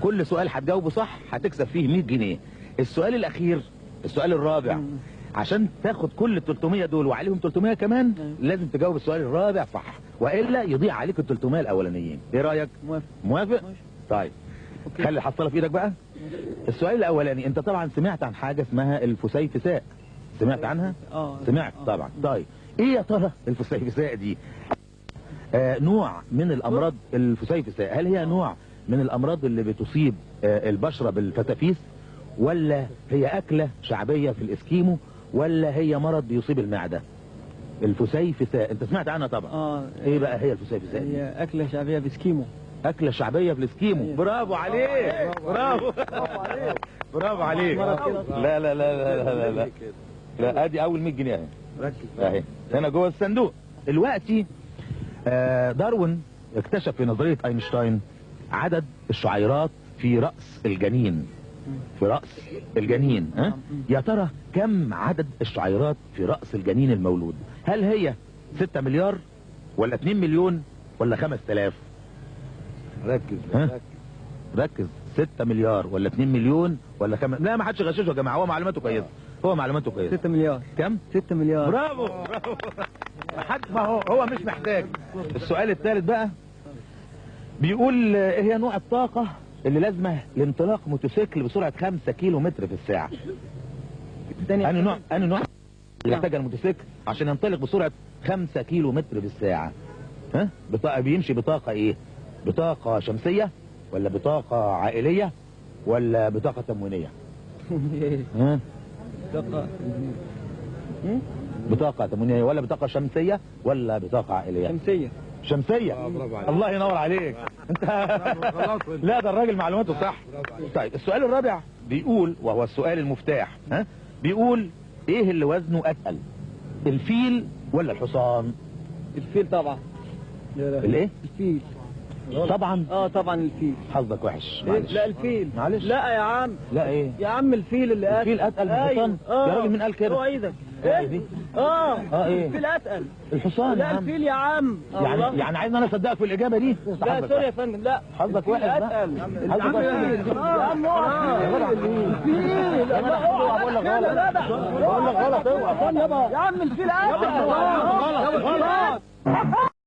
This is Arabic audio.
كل سؤال هتجاوبه صح هتكسب فيه 100 جنيه. السؤال الاخير السؤال الرابع عشان تاخد كل ال 300 دول وعليهم 300 كمان لازم تجاوب السؤال الرابع صح، والا يضيع عليك ال 300 الاولانيين. ايه رايك؟ موافق؟ طيب خلي الحصاله في ايدك بقى. السؤال الاولاني، انت طبعا سمعت عن حاجه اسمها الفسيفساء، سمعت عنها؟ سمعت طبعا. طيب ايه يا ترى الفسيفساء دي؟ نوع من الامراض. الفسيفساء هل هي نوع من الامراض اللي بتصيب البشره بالفتافيس، ولا هي اكله شعبيه في الاسكيمو، ولا هي مرض بيصيب المعده؟ الفسيفساء انت سمعت عنها طبعا. ايه بقى هي الفسيفساء؟ هي اكله شعبيه في اسكيمو. اكله شعبيه في الاسكيمو. برافو عليك، برافو برافو عليك. لا لا لا لا لا لا لا، ادي اول 100 جنيه اهي. ركز اهي هنا جوه الصندوق. دلوقتي داروين اكتشف في نظريه اينشتاين عدد الشعيرات في راس الجنين. في راس الجنين يا ترى كم عدد الشعيرات في راس الجنين المولود؟ هل هي 6 مليار ولا 2 مليون ولا 5000؟ ركز 6 مليار ولا 2 مليون ولا لا ما حدش غششه يا جماعه، هو معلوماته كويسه، هو معلوماته كويسه. 6 مليار. كم؟ 6 مليار. برافو برافو. ما هو مش محتاج. السؤال الثالث بقى بيقول ايه هي نوع الطاقه اللي لازمه لانطلاق موتوسيكل بسرعه 5 كيلو متر في الساعه؟ انهي نوع اللي يحتاجها الموتوسيكل عشان ينطلق بسرعه 5 كيلو متر في الساعه؟ بطاقه بيمشي بطاقه ايه؟ بطاقه شمسيه ولا بطاقه عائليه ولا بطاقه تموينيه؟ بطاقه تموينيه ولا بطاقه شمسيه ولا بطاقه عائليه؟ شمسيه. الله ينور عليك انت. لا ده الراجل معلوماته صح. طيب السؤال الرابع بيقول، وهو السؤال المفتاح، بيقول ايه اللي وزنه اتقل، الفيل ولا الحصان؟ الفيل طبعا. الايه؟ الفيل طبعا. طبعا الفيل. حظك وحش. معلش. لا الفيل. معلش. لا يا عم. لا ايه يا عم الفيل اللي اتقل. الفيل اتقل من الحصان؟ يا راجل مين قال كده؟ هو ايدك. ايه دي؟ ايه الفيل اتقل. الحصان. لا الفيل يا عم. يعني عايز انا اصدقك في الاجابه دي؟ لا سوري يا فندم. لا حظك وحش. اتقل. حظك وحش يا عم الفيل. بقول لك غلط. بقول لك غلط. اوعى يا عم الفيل اتقل. غلط.